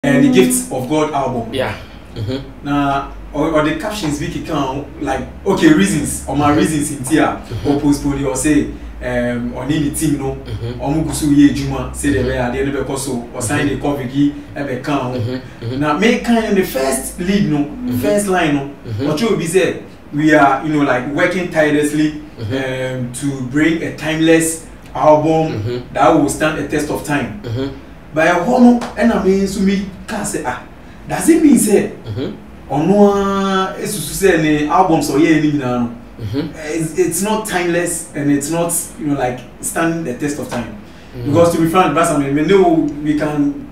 and the Gifts of God album. Yeah. Now, or the captions we can like okay reasons or my reasons in here or postpone or say on any team no or mugusu ye juma say the way at the end of the course or sign the cover gi ebe kan. Now make kind of the first lead no first line no what you be say we are like working tirelessly to bring a timeless album that will stand a test of time. By a hono and I mean to me can say does it mean say ono esusu say the albums or it's not timeless and it's not like standing the test of time because to be frank we can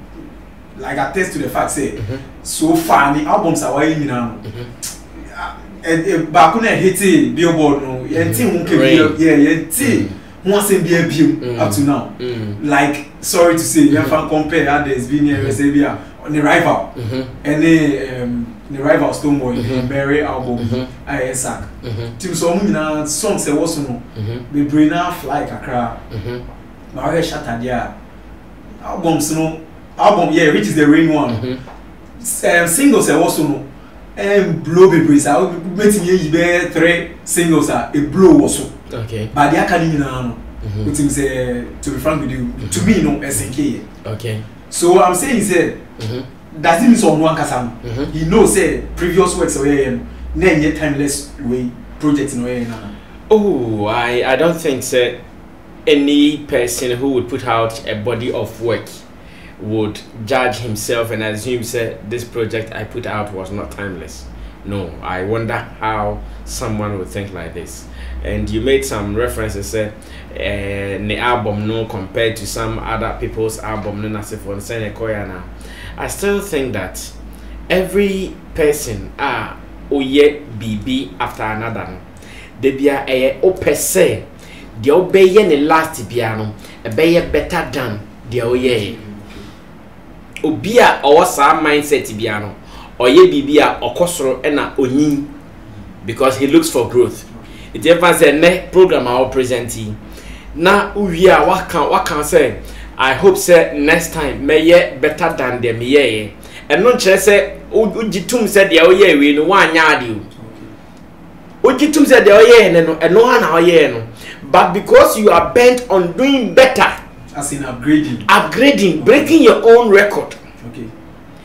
like attest to the fact say so far the albums are why back when I hit Billboard no once in the up to now like sorry to say you can compare others being on the rival and the rival Stonebwoy Mary album Isaac Tim so many songs there was no we bring out fly kakra but I shatter there albums no album which is the rain one singles there was no and blow be breeze I meeting you 3 singles a blow also okay but the academy now which is to be frank with you to me no SNK okay so I'm saying say does it mean so one kasam he knows say previous works away na timeless way project no way na. Oh, I don't think so any person who would put out a body of work would judge himself and assume say this project I put out was not timeless. No, I wonder how someone would think like this. And you made some references say the album no compared to some other people's album no nase for say na. I still think that every person oye BB after another. They be a opese the obey the last piano a be better than the oye. Obia or some mindset piano or ye BB or cosro ena oni because he looks for growth. It ever say ne program our presentee. Now we are what can say. I hope say next time may ye better than them ye. And non say ujitum said the oye we no one yard you. Ujitum said the oye and no one oye. But because you are bent on doing better, as in upgrading, okay. Breaking your own record. Okay.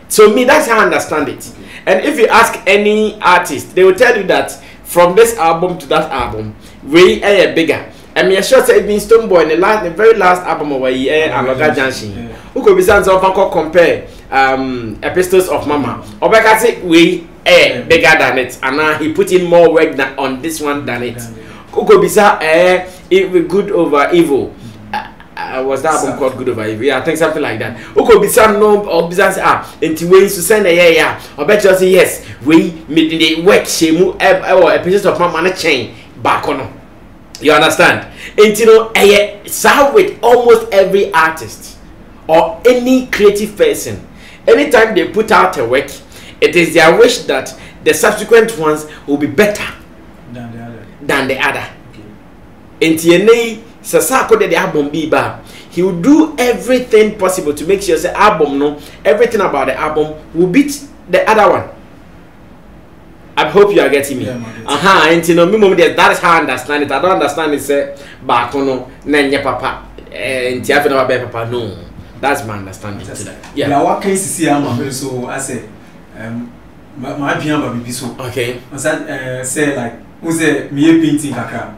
So me that's how I understand it. Okay. And if you ask any artist, they will tell you that from this album to that album, we are bigger. I mean, sure say it means Stonebwoy the very last album of Anoga Junction. Who could be something of compare Epistles of Mama. Obeka say we bigger than it, and now he put in more work on this one than it. Who could be good over evil. Was that album called Good Over Evil? Yeah, I think something like that. Who could be some no or business into ways to send a or better say yes, we made the work shame or Epistles of Mama chain back on. You understand? And so with almost every artist or any creative person, anytime they put out a work, it is their wish that the subsequent ones will be better than the other. And Sasako the album be bad. He will do everything possible to make sure the album no everything about the album will beat the other one. I hope you are getting me. Yeah, and that is how I understand it. I don't understand it. Say, back no, nanya papa, and tiafe no papa. No, that's my understanding. Yeah. Now what case see am so I say, my piano be so. Okay. I said, say like, who say me painting kakra.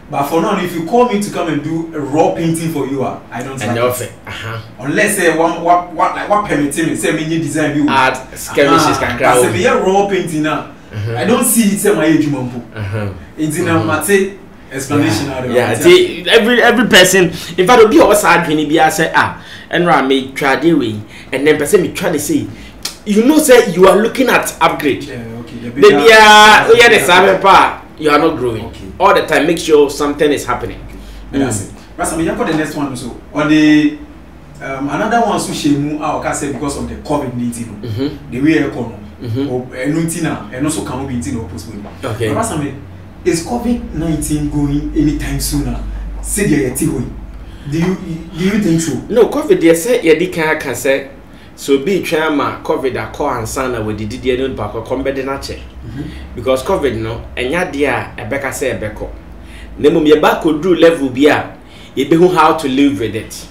But for now, if you call me to come and do a raw painting for you, I don't. And like unless say what permitting me say me need design you. Add skirmishes kakra. I say me raw painting now. I don't see it say my age mumpo. It's in a mate explanation. Yeah, every person. In fact, will be also when be say and me try the way, and then person me try to say, say you are looking at upgrade. Yeah, okay. Baby, the same part. You are not growing. Okay. All the time. Make sure something is happening. That's it. But we have got the next one also. On the another one so shemu I say because of the COVID-19. The way economy. And also can be postponed. Okay. But is COVID-19 going anytime sooner? Say do you think so? No, COVID they say can say so be trauma COVID a call and sana we did the no back come be na che because COVID no enya dia ebeka say ebeko nemu me back ko do level bi a ye be how to live with it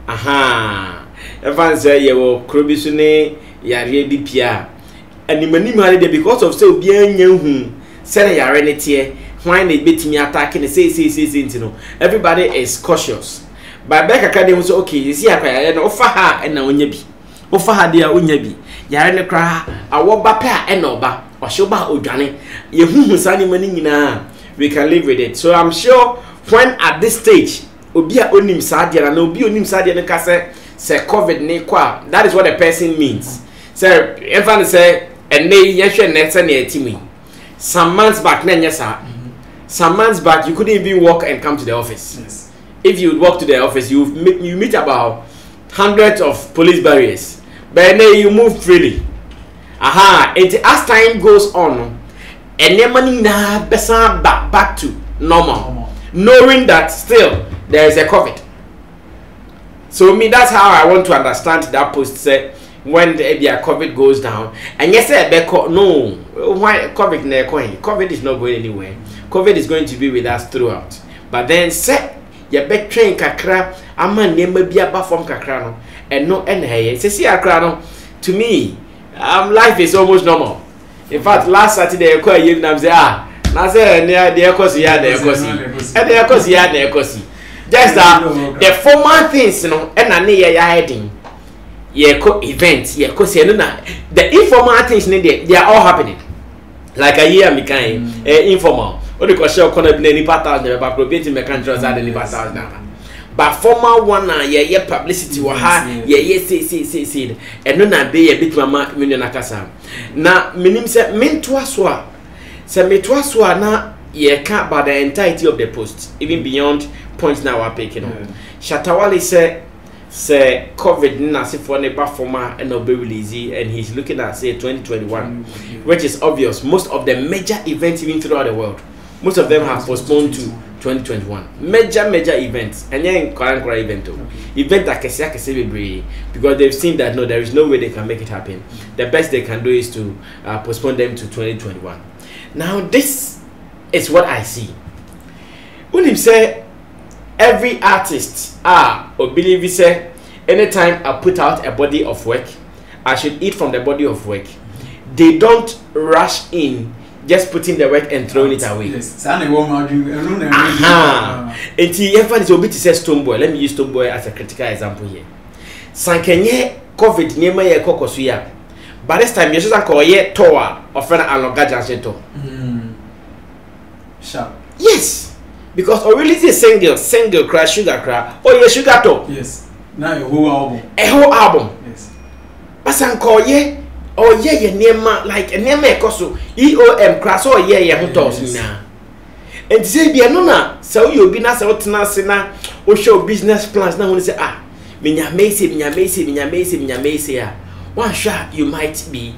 aha everyone say ye wo krobi so ne yare bi pia animani mare de because of say obi anya hu say yare ne tie when they betimi attack and say no everybody is cautious but back akade say okay you see akaya na ofa ha na onya bi ofa ha de a onya bi yare ne kra awo ba pa e na oba ohye ba odwane ye huhu sani mani nyina we can live with it. So I'm sure when at this stage obi a onim sadia na obi onim sadia ne ka say COVID ne kwa, that is what a person means. So everyone say and they yehwe net say na etimi some months back na nyesa some months back you couldn't even walk and come to the office. Yes. If you would walk to the office you meet about hundreds of police barriers but now you move freely. Aha, and as time goes on and your money na besa back to normal, knowing that still there is a COVID. So me, that's how I want to understand that post say when the COVID goes down. And yes, no, why COVID is not going anywhere. COVID is going to be with us throughout. But then say you bet train kakra, ama nemba biya ba from kakra no, and no hey. Say see kakra no, to me, life is almost normal. In fact, last Saturday I called you and say na say the ekosi ya the ekosi, and the ekosi ya the ekosi. Just that the formal things, you know, and na ya heading, events, say no na the informal things they are all happening. Like a year me kind informal. What the question corner be any part never back robating me can trust any part now. But formal one na ye publicity wa ha ye say and no na be a bit mama million akasa. Na minim say mentoa so na ye can't about the entirety of the post even beyond points now are picking up. Shatawale say COVID na se for ne performer and no be release and he's looking at say 2021 which is obvious. Most of the major events even throughout the world, most of them have postponed to 2021. Major events and then current event event that can be because they've seen that no, there is no way they can make it happen. The best they can do is to postpone them to 2021. Now this is what I see. When him say every artist or believe he say anytime I put out a body of work, I should eat from the body of work. They don't rush in just putting the work and throwing it away. Yes. Everyone is obit to say Stonebwoy. Let me use Stonebwoy as a critical example here. Sankenye COVID nyema ye kokosuya. By this time, you should call ye toa or friend alogaja seto. Sharp. Yes, because or release a single crash sugar crack or ye sugar top. Yes. Now a whole album. A whole album. Yes. Pasan call ye. Oh yeah, ye nema like a nema ekoso EOM crash or ye hotos na. And say be anona so you be na say otna sena o show business plans na when say minya mese ya. One shot you might be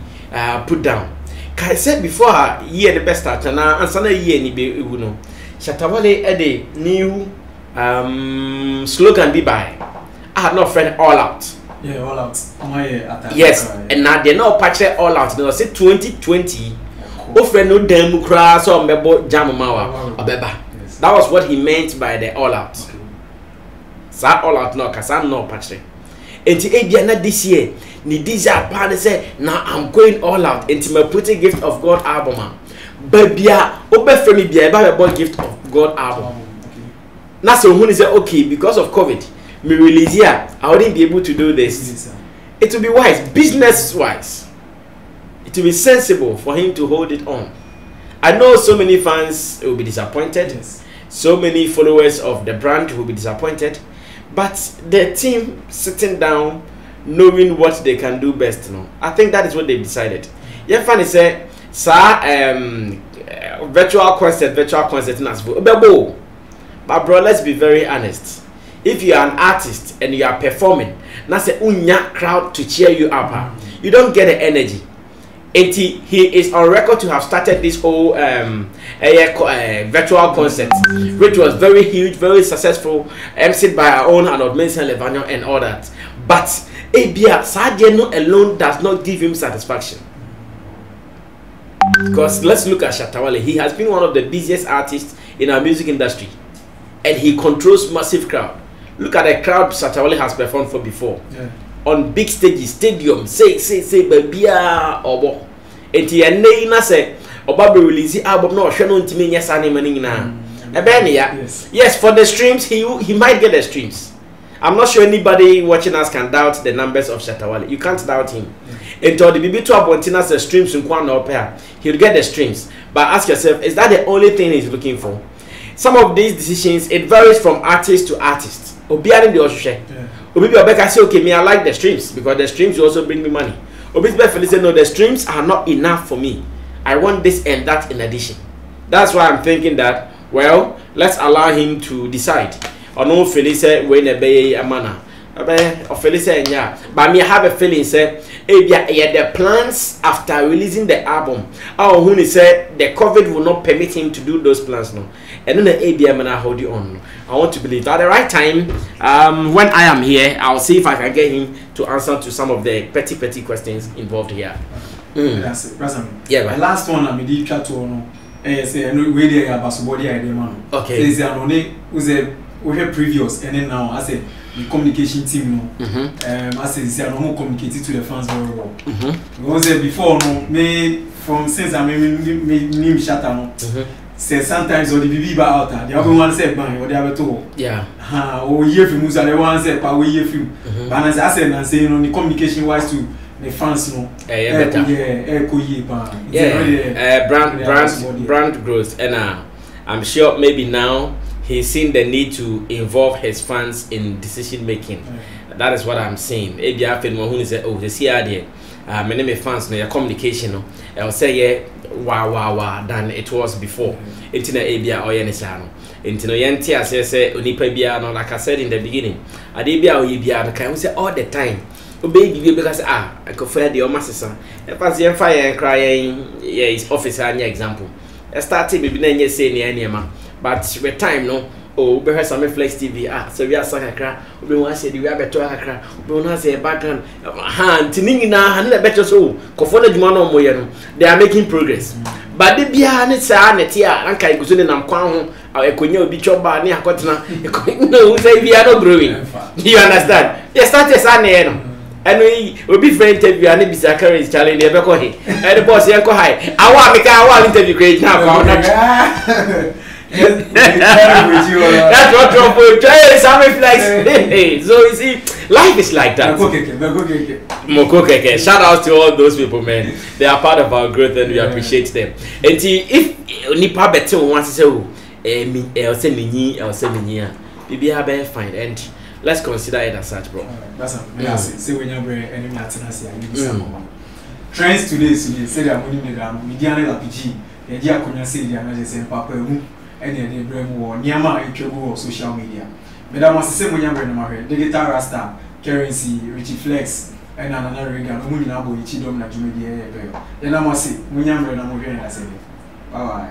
put down. I said before year the best start na answer na year ni be no. Shatawale ede new slogan be by. I had no friend all out. Yeah, all out. Yes, and now they now patch it all out. They say 2020. Oh, friend, no damn crass or mebo jam mawa or beba. That was what he meant by the all out. Sa all out no, cause I'm no patch it. And to this year, ni desire pan say now I'm going all out into my pretty gift of God album. Babia, obe friend me be a gift of God album. Now so when he say okay because of COVID. Me release here, I wouldn't be able to do this. It will be wise, business wise. It will be sensible for him to hold it on. I know so many fans will be disappointed. Yes. So many followers of the brand will be disappointed. But the team sitting down, knowing what they can do best, I think that is what they decided. Yeah, funny say, virtual concert, but bro, let's be very honest. If you are an artist and you are performing, that's a unya crowd to cheer you up. You don't get the energy. And he is on record to have started this whole virtual concert, which was very huge, very successful, emceed by our own Arnold Mason Levanyo and all that. But Ebia Sadia no alone does not give him satisfaction. Because let's look at Shatta Wale. He has been one of the busiest artists in our music industry, and he controls massive crowd. Look at the crowd Shatta Wale has performed for before. On big stages, stadium, say, babia obo. And he na say Oba be release album no hwe no ntimi nya sane mani nyina. Yes, for the streams he might get the streams. I'm not sure anybody watching us can doubt the numbers of Shatta Wale. You can't doubt him. Until the BB2 Abontinas the streams in Kwan or pair, he'll get the streams. But ask yourself, is that the only thing he's looking for? Some of these decisions, it varies from artist to artist. Obiani the Oshushe. Obi Obeka say, okay, me I like the streams because the streams also bring me money. Obi Befeli say, no, the streams are not enough for me. I want this and that in addition. That's why I'm thinking that, well, let's allow him to decide. Or no, Felice when a bay a manner. Or Felice, yeah. But me have a feeling, say, the plans after releasing the album. Oh, when he said the COVID will not permit him to do those plans, no. And then the ABM and I hold you on. I want to believe that at the right time, when I am here, I'll see if I can get him to answer to some of the petty questions involved here. That's it. Yeah, right. The last one I made chat to no. Say no way there about somebody idea man. Okay. Say no we have previous and then now I say the communication team no. I say no communicate to the fans very well. Because before no me from since I name Shatta no. Say sometimes or the BB out there. The other one say ban or the other two. Yeah. Or year film Musa the one say pa we year film. But I say and say the communication wise to the fans no. Brand growth and I'm sure maybe now he's seen the need to involve his fans in decision making. That is what I'm saying. Maybe I feel more say, oh, this here there. My name is fans no your communication no. I'll say yeah wow than it was before. Internet ABA or Yanisano. Intino Yantia say Onipa Bia no, like I said in the beginning. Adibia or Yibia can say all the time. Baby because I prefer the Omasisa. If I see fire and crying, yeah, his officer and example. I started maybe then you say near but with time no. Oh, we have some Flex TV. So we are Sakakra. We want to say we are better Akra. We want to say background. Tinina, and a better so. Kofona Jumano Moyano. They are making progress. But the behind it, Netia, and Kai Guzun and Amquan, or a Kunyo Bichoba, near Cotana. No, say we are not growing. You understand? They started Sunday. And we will be friends if you are not Zakari is challenging the Becohi. And the boss Yanko High. I want to make our interview great now. That's what trouble. Try some flex. So you see, life is like that. Mokokeke. Shout out to all those people, man. They are part of our growth and we appreciate them. And if Nipa better wants to say, oh, I'll say me, maybe have fine. And let's consider it as such, bro. That's a say when you're enemy at Trends today, say that when you make a median LPG, the idea can say they are not the same papa. And then they bring war Niama and social media. But I must say when you're in my digital Rasta, currency, Richie Flex, and another ring and Munabo, Ichidom, Najumedia. Then I must say when you're in a movie and I say, bye bye.